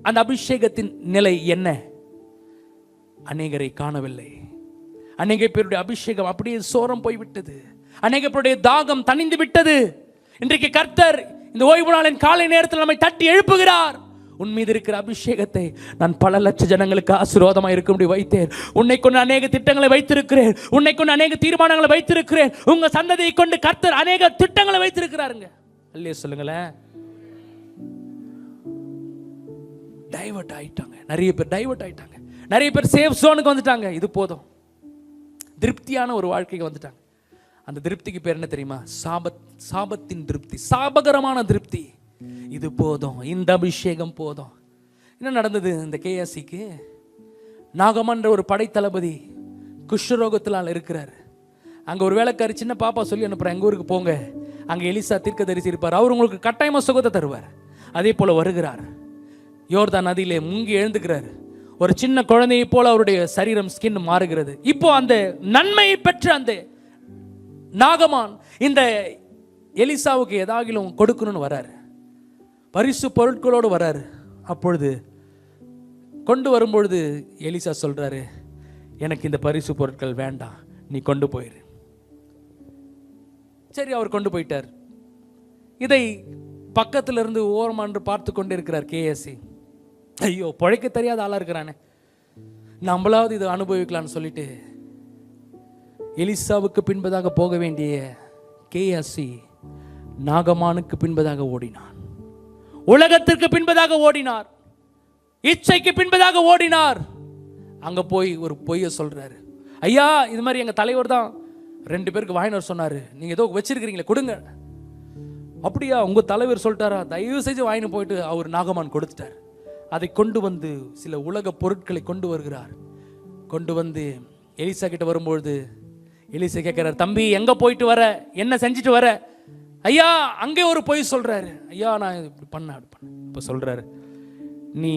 அந்த அபிஷேகத்தின் நிலை என்ன? அநேகரை காணவில்லை. அநேக பேருடைய அபிஷேகம் அப்படியே சோரம் போய்விட்டது. அநேக பேருடைய தாகம் தணிந்து விட்டது. இன்றைக்கு கர்த்தர் இந்த ஓய்வு நாளின் காலை நேரத்தில் நம்மை தட்டி எழுப்புகிறார். உன் மீது இருக்கிற அபிஷேகத்தை நான் பல லட்ச ஜனங்களுக்கு ஆசீர்வாதமாக இருக்கும்படி வைத்தேன். உன்னை கொண்டு அநேக திட்டங்களை வைத்திருக்கிறேன். உன்னை கொண்டு அநேக தீர்மானங்களை வைத்திருக்கிறேன். உங்க சந்ததியை கொண்டு கர்த்தர் அநேக திட்டங்களை வைத்திருக்கிறாருங்க. அல்லேலூயா சொல்லுங்களேன். டைவர்ட் ஆயிட்டாங்க, நிறைய பேர் டைவர்ட் ஆயிட்டாங்க. நிறைய பேர் சேஃப் ஜோனுக்கு வந்துட்டாங்க. இது போதும், திருப்தியான ஒரு வாழ்க்கைக்கு வந்துட்டாங்க. அந்த திருப்திக்கு பேர் என்ன தெரியுமா? சாபத்தின் திருப்தி, சாபகரமான திருப்தி. இது போதும், இந்த அபிஷேகம் போதும். என்ன நடந்தது இந்த கேஎஸ்சிக்கு? நாகமன்ற ஒரு படைத்தளபதி குஷ்டரோகத்தினால் இருக்கிறார். அங்கே ஒரு வேலைக்காரி சின்ன பாப்பா சொல்லி அனுப்புகிறேன், எங்கள் ஊருக்கு போங்க, அங்கே எலிசா தீர்க்கதரிசி இருப்பார், அவர் உங்களுக்கு கட்டாயமாக சுகத்தை தருவார். அதே போல் வருகிறார், யோர்தான் நதியிலே முங்கி எழுந்துக்கிறார். ஒரு சின்ன குழந்தையை போல அவருடைய சரீரம் ஸ்கின் மாறுகிறது. இப்போ அந்த நன்மையை பெற்ற அந்த நாகமான் இந்த எலிசாவுக்கு ஏதாகிலும் கொடுக்கணும்னு வராரு, பரிசு பொருட்களோடு வராரு. அப்பொழுது கொண்டு வரும்பொழுது எலிசா சொல்றாரு, எனக்கு இந்த பரிசு பொருட்கள் வேண்டாம், நீ கொண்டு போயிரு. சரி, அவர் கொண்டு போயிட்டார். இதை பக்கத்துல இருந்து ஓரமான்று பார்த்து கொண்டு இருக்கிறார் கேஎஸ்சி. ஐயோ, பழைக்க தெரியாத ஆளா இருக்கிறானே, நம்மளாவது இதை அனுபவிக்கலான்னு சொல்லிட்டு எலிசாவுக்கு பின்பதாக போக வேண்டிய கேஎஸ்சி நாகமானுக்கு பின்பதாக ஓடினான். உலகத்திற்கு பின்பதாக ஓடினார், இச்சைக்கு பின்பதாக ஓடினார். அங்க போய் ஒரு பொய்யை சொல்றாரு. ஐயா, இது மாதிரி எங்க தலைவர் தான் 2 பேருக்கு வாங்கினார் சொன்னாரு, நீங்க ஏதோ வச்சிருக்கிறீங்களே கொடுங்க. அப்படியா, உங்க தலைவர் சொல்லிட்டாரா? தயவு செஞ்சு வாங்கிட்டு போயிட்டு அவர் நாகமான் கொடுத்துட்டார். அதை கொண்டு வந்து சில உலக பொருட்களை கொண்டு வருகிறார். கொண்டு வந்து எலிசா கிட்ட வரும்பொழுது எலிசா கேட்கிறார், தம்பி எங்க போயிட்டு வர, என்ன செஞ்சுட்டு வர? ஐயா, அங்கே ஒரு பொய் சொல்றாரு. ஐயா, நான் இப்படி பண்ண இப்போ சொல்றாரு, நீ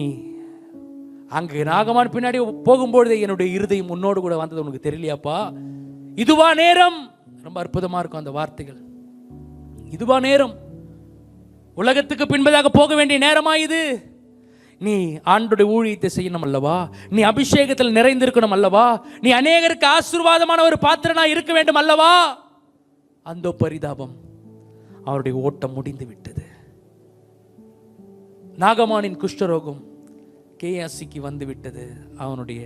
அங்கே நாகமான் பின்னாடி போகும்பொழுது என்னுடைய இருதயம் உன்னோடு கூட வந்தது உனக்கு தெரியலையாப்பா? இதுவா நேரம்? ரொம்ப அற்புதமா இருக்கும் அந்த வார்த்தைகள். இதுவா நேரம்? உலகத்துக்கு பின்பதாக போக வேண்டிய நேரமா இது? நீ ஆண்டோட ஊழியத்தை செய்யணும் அல்லவா? நீ அபிஷேகத்தில் நிறைந்திருக்கணும் அல்லவா? நீ அநேகருக்கு ஆசீர்வாதமான ஒரு பாத்திரனா இருக்க வேண்டும் அல்லவா? அந்த பரிதாபம், அவருடைய ஓட்டம் முடிந்து விட்டது. நாகமானின் குஷ்டரோகம் கேஎஸ்சிக்கு வந்து விட்டது. அவனுடைய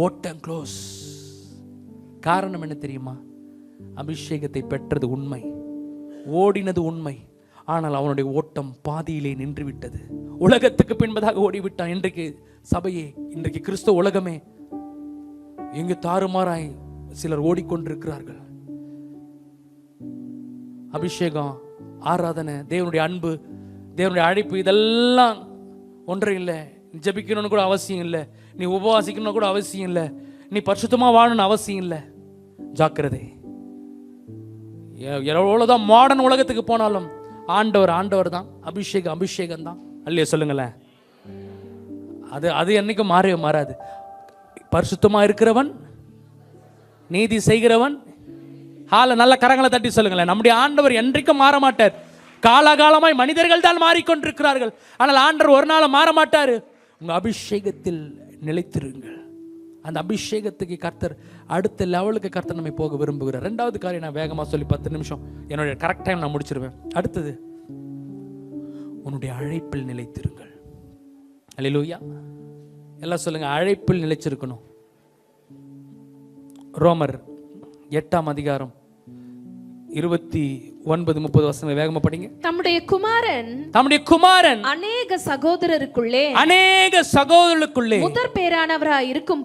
ஓட்டம் க்ளோஸ். காரணம் என்ன தெரியுமா? அபிஷேகத்தை பெற்றது உண்மை, ஓடினது உண்மை, ஆனால் அவனுடைய ஓட்டம் பாதியிலே நின்று விட்டது. உலகத்துக்கு பின்பதாக ஓடிவிட்டான். இன்றைக்கு சபையே, இன்றைக்கு கிறிஸ்தவ உலகமே எங்கு தாறுமாறாய் சிலர் ஓடிக்கொண்டிருக்கிறார்கள். அபிஷேகம், ஆராதனை, தேவனுடைய அன்பு, தேவனுடைய அழைப்பு, இதெல்லாம் ஒன்றும் இல்லை. நீ ஜெபிக்கணும்னு கூட அவசியம் இல்லை, நீ உபவாசிக்கணும்னு கூட அவசியம் இல்லை, நீ பரிசுத்தமாக வாழணும்னு அவசியம் இல்லை. ஜாக்கிரதை. எவ்வளோதான் மாடர்ன் உலகத்துக்கு போனாலும் ஆண்டவர் தான், அபிஷேகம் தான். அல்லையா சொல்லுங்களேன். அது என்னைக்கும் மாறவே மாறாது. பரிசுத்தமாக இருக்கிறவன், நீதி செய்கிறவன், நல்ல கரங்களை தட்டி சொல்லுங்களேன். நம்முடைய ஆண்டவர் என்றைக்கும் மாற மாட்டார். காலகாலமாய் மனிதர்கள் தான் மாறிக்கொண்டிருக்கிறார்கள், ஆனால் ஆண்டவர் ஒரு நாள் மாற மாட்டார். உங்க அபிஷேகத்தில் நிலைத்திருங்கள். அந்த அபிஷேகத்துக்கு கர்த்தர் அடுத்த லெவலுக்கு கர்த்தர் நம்மை போக விரும்புகிறார். 2வது காரியம் நான் வேகமாக சொல்லி 10 நிமிஷம் என்னுடைய கரெக்ட் டைம் நான் முடிச்சிருவேன். அடுத்தது, உன்னுடைய அழைப்பில் நிலைத்திருங்கள். அல்லேலூயா. எல்லாம் சொல்லுங்க, அழைப்பில் நிலைச்சிருக்கணும். ரோமர் 8ஆம் அதிகாரம் 29-30 வசனங்களை வேகமா படிங்க. தம்முடைய குமாரன் அநேக சகோதரருக்குள்ளே முதற் பேரானவராய் இருக்கும்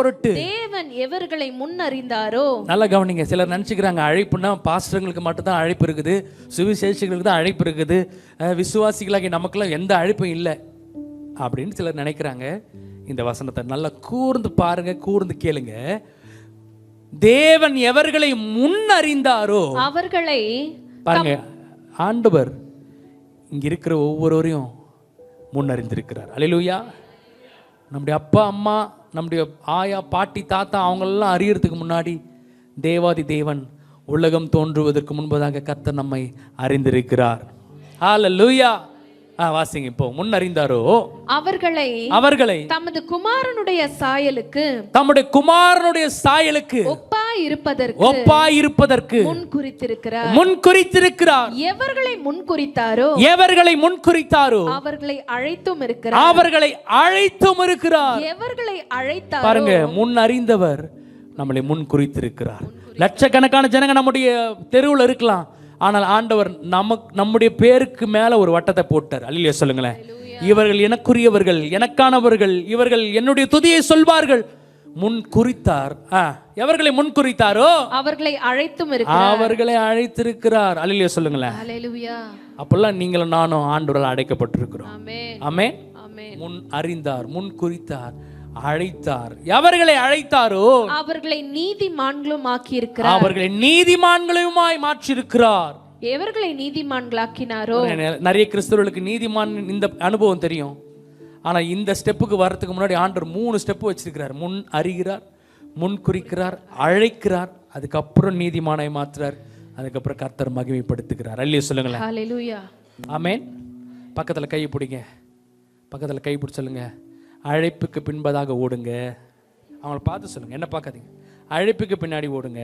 பொருட்டு தேவன் எவர்களை முன்னறிந்தாரோ. நல்லா கவனிங்க. சிலர் நினைச்சுக்கிறாங்க அழைப்புன்னா பாஸ்டர்களுக்கு மட்டும்தான் அழைப்பு இருக்குது, சுவிசேஷங்களுக்கு தான் அழைப்பு இருக்குது, விசுவாசிகளாகி நமக்குலாம் எந்த அழைப்பும் இல்லை அப்படின்னு சிலர் நினைக்கிறாங்க. இந்த வசனத்தை நல்லா கூர்ந்து பாருங்க, கூர்ந்து கேளுங்க. தேவன் எவர்களை முன்னறிந்தாரோ அவர்களை பாருங்க, ஆண்டவர் இங்க இருக்கிற ஒவ்வொருவரையும் முன்னறிந்திருக்கிறார். அல்லேலூயா. நம்முடைய அப்பா அம்மா, நம்முடைய ஆயா பாட்டி தாத்தா அவங்களெல்லாம் அறியறதுக்கு முன்னாடி தேவாதி தேவன் உலகம் தோன்றுவதற்கு முன்பதாக கர்த்தர் நம்மை அறிந்திருக்கிறார். அல்லேலூயா. வாசிங்க. இப்போ முன்னறிந்தாரோ அவர்களை தமது குமாரனுடைய சாயலுக்கு ஒப்பாய் இருப்பதற்கு முன்குறித்திருக்கிறார். எவர்களை முன்குறித்தாரோ அவர்களை அழைத்தும் இருக்கிறார். எவர்களை அழைத்தாரோ, பாருங்க, முன்னறிந்தவர் நம்மளை முன்குறித்திருக்கிறார். லட்சக்கணக்கான ஜனங்க நம்முடைய தெருவில் இருக்கலாம், ஆனால் ஆண்டவர் நம்முடைய பேருக்கு மேல ஒரு வட்டத்தை போட்டார். அல்லேலூயா சொல்லுங்களேன். இவர்கள் எனக்குரியவர்கள், எனக்கானவர்கள், இவர்கள் என்னுடைய துதியை சொல்வார்கள். முன் குறித்தார். எவர்களை முன் குறித்தாரோ அவர்களை அழைத்திருக்கிறார். அல்லேலூயா சொல்லுங்களேன். அல்லேலூயா. அப்பெல்லாம் நீங்களும் நானும் ஆண்டவரால் அழைக்கப்பட்டிருக்கிறோம். ஆமென். முன் அறிந்தார், முன் குறித்தார், அழைத்தார். எவர்களை அழைத்தாரோ அவர்களை நீதிமான்களும் ஆக்கியிருக்கிறார். அவர்களை நீதிமான்களுமாய் மாற்றியிருக்கிறார். எவர்களை நீதிமான்களாக்கினாரோ. நிறைய கிறிஸ்தவர்களுக்கு நீதிமான் இந்த அனுபவம் தெரியும். ஆனா இந்த ஸ்டெப்புக்கு வர்றதுக்கு முன்னாடி ஆண்டவர் 3 ஸ்டெப் வச்சிருக்கிறார். முன் அறிகிறார், முன் குறிக்கிறார், அழைக்கிறார், அதுக்கப்புறம் நீதிமானாய் மாற்றுறார், அதுக்கப்புறம் கர்த்தர் மகிமைப்படுத்துகிறார். அல்லேலூயா சொல்லுங்களேன். ஹல்லேலூயா. ஆமென். பக்கத்துல கை பிடிங்க, பக்கத்துல கை பிடிச்சு சொல்லுங்க, அழைப்புக்கு பின்பதாக ஓடுங்க. அவங்கள பார்த்து சொல்லுங்க, என்ன பார்க்காதீங்க. அழைப்புக்கு பின்னாடி ஓடுங்க.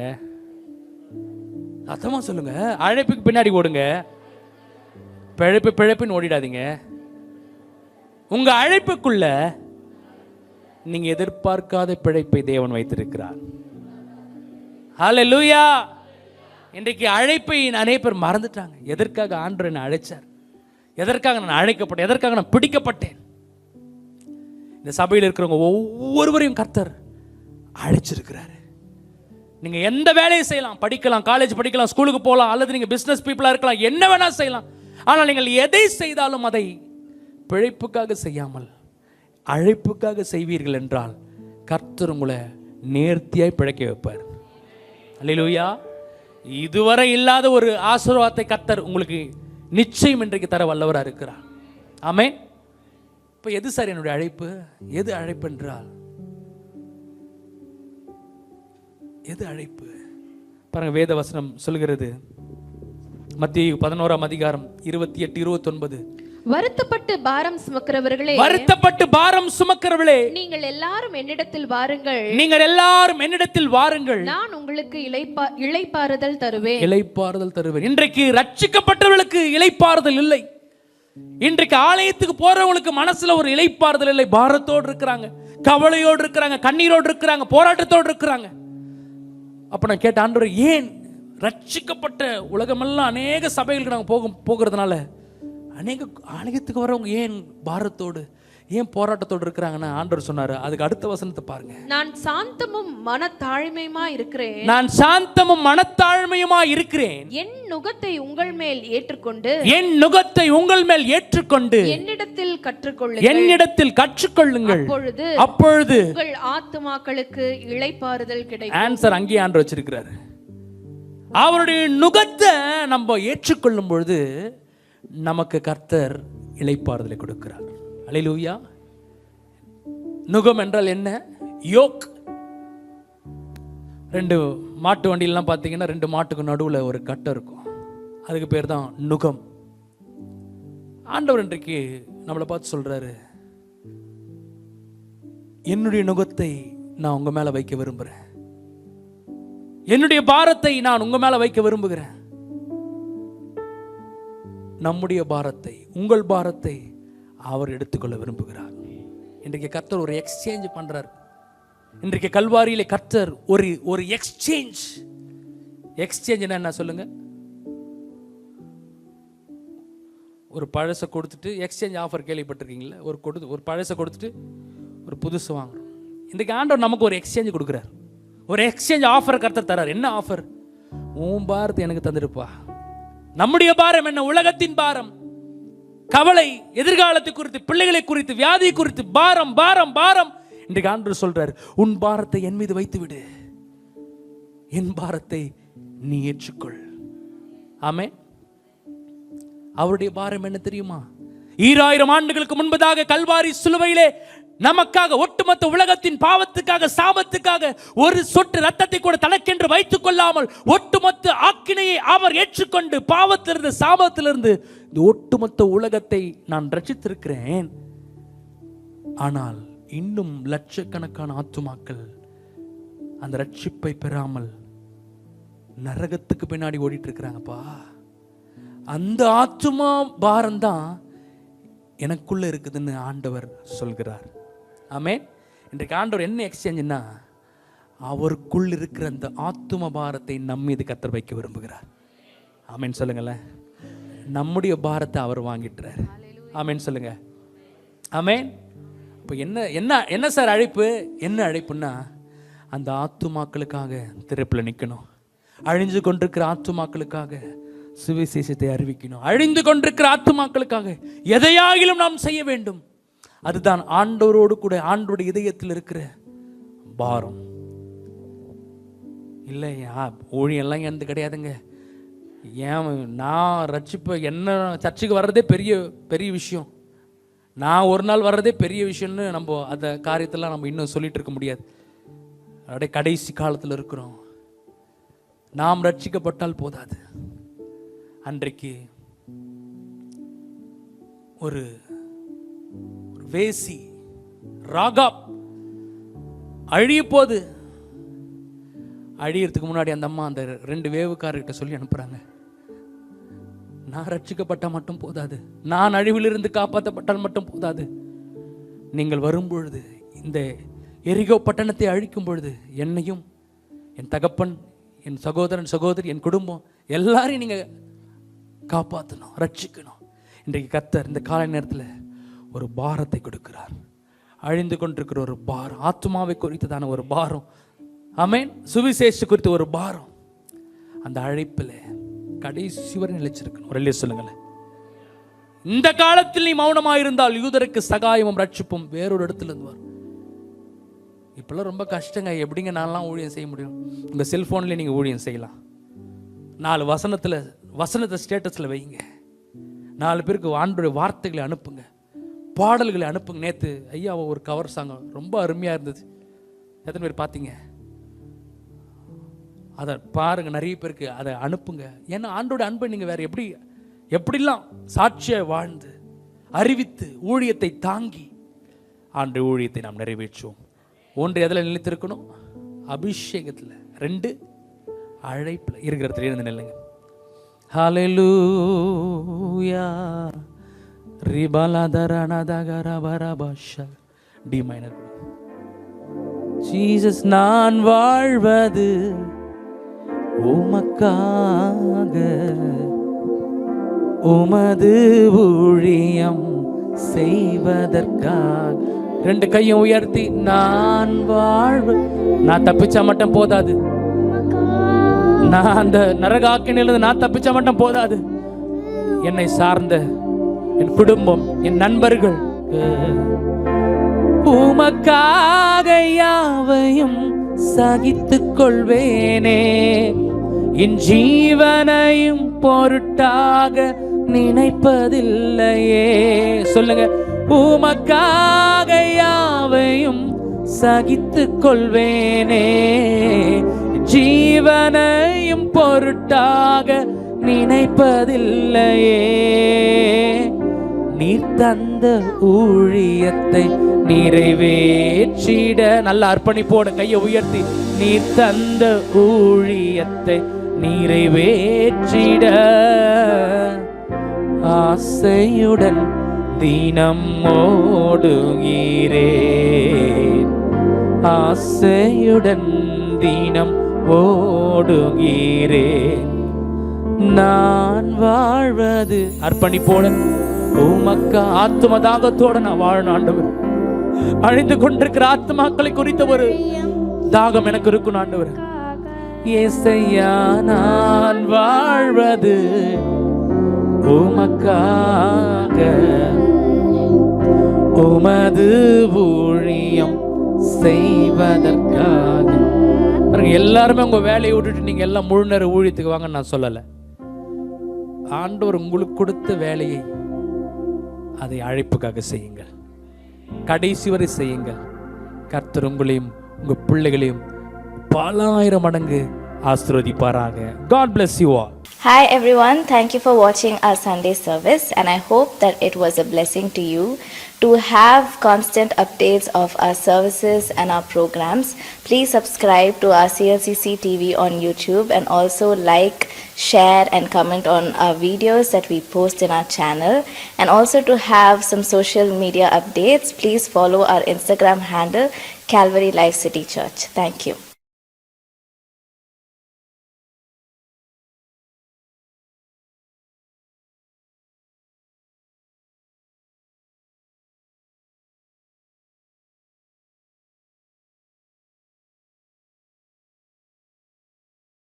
அர்த்தமா சொல்லுங்க, அழைப்புக்கு பின்னாடி ஓடுங்க. பிழைப்புன்னு ஓடிடாதீங்க. உங்க அழைப்புக்குள்ள நீங்க எதிர்பார்க்காத பிழைப்பை தேவன் வைத்திருக்கிறார். ஹல்லேலூயா. இன்றைக்கு அழைப்பை நிறைய பேர் மறந்துட்டாங்க. எதற்காக ஆண்டவர் என்னை அழைச்சார், எதற்காக நான் அழைக்கப்பட்டேன், எதற்காக நான் பிடிக்கப்பட்டேன். இந்த சபையில் இருக்கிறவங்க ஒவ்வொருவரையும் கர்த்தர் அழைச்சிருக்கிறாரு. நீங்க எந்த வேலையை செய்யலாம், படிக்கலாம், காலேஜ் படிக்கலாம், ஸ்கூலுக்கு போகலாம், அல்லது நீங்க பிசினஸ் பீப்புளா இருக்கலாம், என்ன வேணா செய்யலாம். ஆனால் நீங்கள் எதை செய்தாலும் அதை பிழைப்புக்காக செய்யாமல் அழைப்புக்காக செய்வீர்கள் என்றால் கர்த்தர் உங்களை நேர்த்தியாய் பிழைக்க வைப்பார். அல்லேலூயா. இதுவரை இல்லாத ஒரு ஆசீர்வாதத்தை கர்த்தர் உங்களுக்கு நிச்சயம் இன்றைக்கு தர வல்லவராக இருக்கிறார். ஆமென். இப்போ எது சார் என்னுடைய அழைப்பு? எது அழைப்பு என்றால் எது அழைப்பு? பாருங்க, வேத வசனம் சொல்கிறது, மத்தேயு 11ஆம் அதிகாரம் 28, 29. வருத்தப்பட்டு பாரம் சுமக்கிறவர்களே, வருத்தப்பட்டு பாரம் சுமக்கிறவர்களே, நீங்கள் எல்லாரும் என்னிடத்தில் வாருங்கள், நீங்கள் எல்லாரும் என்னிடத்தில் வாருங்கள், நான் உங்களுக்கு இளைப்பாறுதல் தருவேன். இளைப்பாறுதல் தருவேன். இன்றைக்கு ரட்சிக்கப்பட்டவர்களுக்கு இளைப்பாறுதல் இல்லை. இன்றைக்கு ஆலயத்துக்கு போறவங்களுக்கு மனசுல ஒரு இளைப்பாறுதல் இல்லை. பாரத்தோடு இருக்கிறாங்க, கவலையோடு இருக்கிறாங்க, கண்ணீரோடு இருக்கிறாங்க, போராட்டத்தோடு இருக்கிறாங்க. அப்ப நான் கேட்ட, ஆண்டவரே, ஏன் ரட்சிக்கப்பட்ட உலகமெல்லாம் அநேக சபைகளுக்கு நாங்கள் போகிறதுனால அநேக ஆலயத்துக்கு வரவங்க ஏன் பாரத்தோடு, ஏன் போராட்டத்தோடு இருக்கிறாங்கன்னா, ஆண்டவர் சொன்னாரு, அதுக்கு அடுத்த வசனத்தை பாருங்க. நான் சாந்தமும் மனத்தாழ்மையுமா இருக்கிறேன், நான் சாந்தமும் மனத்தாழ்மையுமா இருக்கிறேன். என் நுகத்தை உங்கள் மேல் ஏற்றுக்கொண்டு, என் நுகத்தை உங்கள் மேல் ஏற்றுக்கொண்டு என்னிடத்தில் கற்றுக்கொள்ளுங்கள், என்னிடத்தில் கற்றுக்கொள்ளுங்கள், அப்பொழுது உங்கள் ஆத்துமாக்களுக்கு இளைப்பாறுதல் கிடைக்கும். ஆன்சர் அங்கேயே ஆண்டவர் வச்சிருக்கிறாரு. அவருடைய நுகத்தை நம்ம ஏற்றுக்கொள்ளும் பொழுது நமக்கு கர்த்தர் இளைப்பாறுதலை கொடுக்கிறார். அல்லேலூயா. நுகம் என்றால் என்ன? யோக். 2 மாட்டு வண்டியெல்லாம் பார்த்தீங்கன்னா 2 மாட்டுக்கு நடுவில் ஒரு கட்டை இருக்கும், அதுக்கு பேர் தான் நுகம். ஆண்டவர் இன்றைக்கு நம்மளை பார்த்து சொல்றாரு, என்னுடைய நுகத்தை நான் உங்க மேல வைக்க விரும்புகிறேன், என்னுடைய பாரத்தை நான் உங்க மேல வைக்க விரும்புகிறேன். நம்முடைய பாரத்தை, உங்கள் பாரத்தை அவர் எடுத்துக்கொள்ள விரும்புகிறார். இன்றைக்கு கர்த்தர் ஒரு எக்ஸ்சேஞ்ச் பண்றார். இன்றைக்கு கல்வாரியிலே கர்த்தர் ஒரு எக்ஸ்சேஞ்ச் என்ன சொல்லுங்க? ஒரு பழசை கொடுத்துட்டு எக்ஸ்சேஞ்ச் ஆஃபர் கேள்விப்பட்டிருக்கீங்களா? ஒரு பழசை கொடுத்துட்டு ஒரு புதுசு வாங்குறோம். இன்றைக்கு ஆண்டவர் நமக்கு ஒரு எக்ஸ்சேஞ்ச் கொடுக்குறார், ஒரு எக்ஸ்சேஞ்ச் ஆஃபர் கர்த்தர் தரார். என்ன ஆஃபர்? உன் பாரத்தை எனக்கு தந்துருப்பா. நம்முடைய பாரம் என்ன? உலகத்தின் பாரம், கவலை, எதிர்காலத்தை குறித்து, பிள்ளைகளை குறித்து, வியாதி குறித்து பாரம் பாரம் பாரம். இன்றைக்கு ஆண்டவர் சொல்றார், உன் பாரத்தை என் மீது வைத்து விடு, என் பாரத்தை நீ ஏற்றுக்கொள். ஆமென். அவருடைய பாரம் என்ன தெரியுமா? 2000 ஆண்டுகளுக்கு முன்பதாக கல்வாரி சிலுவையிலே நமக்காக, ஒட்டுமொத்த உலகத்தின் பாவத்துக்காக, சாபத்துக்காக ஒரு சொட்டு ரத்தத்தை கூட தனக்கென்று வைத்துக் கொள்ளாமல் ஒட்டுமொத்த ஆக்கினையை அவர் ஏற்றுக்கொண்டு, பாவத்திலிருந்து, சாபத்திலிருந்து இந்த ஒட்டுமொத்த உலகத்தை நான் ரட்சித்திருக்கிறேன். ஆனால் இன்னும் லட்சக்கணக்கான ஆத்துமாக்கள் அந்த ரட்சிப்பை பெறாமல் நரகத்துக்கு பின்னாடி ஓடிட்டு இருக்கிறாங்கப்பா. அந்த ஆத்துமா பாரம் தான் எனக்குள்ள இருக்குதுன்னு ஆண்டவர் சொல்கிறார். ஆமென். இன்றைக்கு ஆண்டவர் என்ன எக்ஸ்சேஞ்சுன்னா, அவருக்குள் இருக்கிற அந்த ஆத்தும பாரத்தை நம் மீது கர்த்தர் வைக்க விரும்புகிறார். ஆமென் சொல்லுங்களேன். நம்முடைய பாரத்தை அவர் வாங்கிட்டுறார். ஆமென் சொல்லுங்க. ஆமென். இப்போ என்ன சார் அழைப்பு? என்ன அழைப்புன்னா, அந்த ஆத்துமாக்களுக்காக திறப்பில் நிற்கணும். அழிஞ்சு கொண்டிருக்கிற ஆத்துமாக்களுக்காக சுவிசேஷத்தை அறிவிக்கணும். அழிந்து கொண்டிருக்கிற ஆத்துமாக்களுக்காக எதையாகிலும் நாம் செய்ய வேண்டும். அதுதான் ஆண்டவரோடு கூட ஆண்டவருடைய இதயத்தில் இருக்கிற பாரம். இல்லையா ஊழியெல்லாம் எந்த கிடையாதுங்க. ஏன் நான் ரட்சிப்ப என்ன சர்ச்சுக்கு வர்றதே பெரிய பெரிய விஷயம், நான் ஒரு நாள் வர்றதே பெரிய விஷயம்னு நம்ம அந்த காரியத்தெல்லாம் நம்ம இன்னும் சொல்லிட்டு இருக்க முடியாது. அப்படியே கடைசி காலத்தில் இருக்கிறோம். நாம் ரட்சிக்கப்பட்டால் போதாது. அன்றைக்கு ஒரு வேசி ராகாப் அழிய போது, அழியறதுக்கு முன்னாடி அந்த அம்மா அந்த 2 வேவுக்காரர்கிட்ட சொல்லி அனுப்புறாங்க, நான் ரட்சிக்கப்பட்டால் மட்டும் போதாது, நான் அழிவிலிருந்து காப்பாற்றப்பட்டால் மட்டும் போதாது, நீங்கள் வரும்பொழுது இந்த எரிகோ பட்டணத்தை அழிக்கும் பொழுது என்னையும் என் தகப்பன் என் சகோதரன் சகோதரி என் குடும்பம் எல்லாரையும் நீங்கள் காப்பாற்றணும், ரட்சிக்கணும். இன்றைக்கு கர்த்தர் இந்த காலை நேரத்தில் ஒரு பாரத்தை கொடுக்கிறார். அழிந்து கொண்டிருக்கிற ஒரு பாரம், ஆத்மாவை குறித்ததான ஒரு பாரம், ஆமென், சுவிசேஷ குறித்த ஒரு பாரம். அந்த அழைப்பில் கடைசி வரை நிலைச்சிருக்கணும். ஒரு இல்லையே சொல்லுங்களேன். இந்த காலத்தில் நீ மௌனமாக இருந்தால் யூதருக்கு சகாயமும் ரட்சிப்பும் வேறொரு இடத்துல இருந்து வரும். இப்பெல்லாம் ரொம்ப கஷ்டங்க. எப்படிங்க நான்லாம் ஊழியம் செய்ய முடியும்? உங்கள் செல்ஃபோன்லேயே நீங்கள் ஊழியம் செய்யலாம். 4 வசனத்தை ஸ்டேட்டஸில் வைங்க. 4 பேருக்கு ஆண்டோடைய வார்த்தைகளை அனுப்புங்க, பாடல்களை அனுப்புங்க. நேற்று ஐயா ஒரு கவர் சாங் ரொம்ப அருமையாக இருந்தது. எத்தனை பேர் பார்த்தீங்க? அதை பாருங்க, நிறைய பேருக்கு அதை அனுப்புங்க. ஏன்னா ஆண்டோட அன்பை நீங்கள் வேற எப்படிலாம் சாட்சியாக வாழ்ந்து அறிவித்து ஊழியத்தை தாங்கி ஆண்டு ஊழியத்தை நாம் நிறைவேற்றுவோம். 1 எதில் நிலைத்திருக்கணும்? அபிஷேகத்தில். 2 அழைப்பில். இருக்கிற இடத்துல இருந்து நில்லுங்க. ஹல்லேலூயா ரிபலதரனதகரபரபஷ டி மைனர். ஜீசஸ் நான் வாழ்வது உமக்காக, உமது ஊழியம் செய்வதற்காக. 2 கையும் உயர்த்தி நான் நான் தப்பிச்சா மட்டும் போதாது, நான் அந்த நரகாக்கினிலிருந்து நான் தப்பிச்சா மட்டும் போதாது, என்னை சார்ந்த என் குடும்பம் என் நண்பர்கள் உமக்காக யாவையும் சகித்துக் கொள்வேனே, என் ஜீவனையும் பொருட்டாக நினைப்பதில்லையே. சொல்லுங்க, உமக்காக யாவையும் சகித்துக் கொள்வேனே, ஜீவனையும் பொருட்டாக நினைப்பதில்லையே. நீர் தந்த ஊழியத்தை நிறைவேற்றிட, நல்ல அர்ப்பணிப்போட கையை உயர்த்தி, நீர் தந்த ஊழியத்தை நிறைவேற்றிட ஆசையுடன் தினம் ஓடுகிறேன், ஆசையுடன் தினம் ஓடுகிறேன். நான் வாழ்வது அர்ப்பணிப்போட உமக்கு ஆத்ம தாகத்தோட நான் வாழணும் ஆண்டவர். அழிந்து கொண்டிருக்கிற ஆத்மாக்களை குறித்த ஒரு தாகம் எனக்கு இருக்கும் ஆண்டவர். ஏசையா நான் வாழ்வது உமக்காக, உமது ஊழியம் செய்வதற்காக. எல்லாருமே உங்க வேலையை விட்டுட்டு நீங்க எல்லாம் முழு நேர ஊழியத்துக்கு வாங்கன்னு நான் சொல்லலை. ஆண்டவர் உங்களுக்கு கொடுத்த வேலையை அதை அழைப்புக்காக செய்யுங்கள், கடைசி வரை செய்யுங்கள். கர்த்தர் உங்களையும் உங்க பிள்ளைகளையும் பல ஆயிரம் மடங்கு ஆசீர்வதிப்பாராக. God bless you all. Hi everyone, thank you for watching our Sunday service, and I hope that it was a blessing to you. To have constant updates of our services and our programs, please subscribe to our CLCC TV on YouTube, and also like, share and comment on our videos that we post in our channel. And also to have some social media updates, please follow our Instagram handle Calvary Life City Church. Thank you.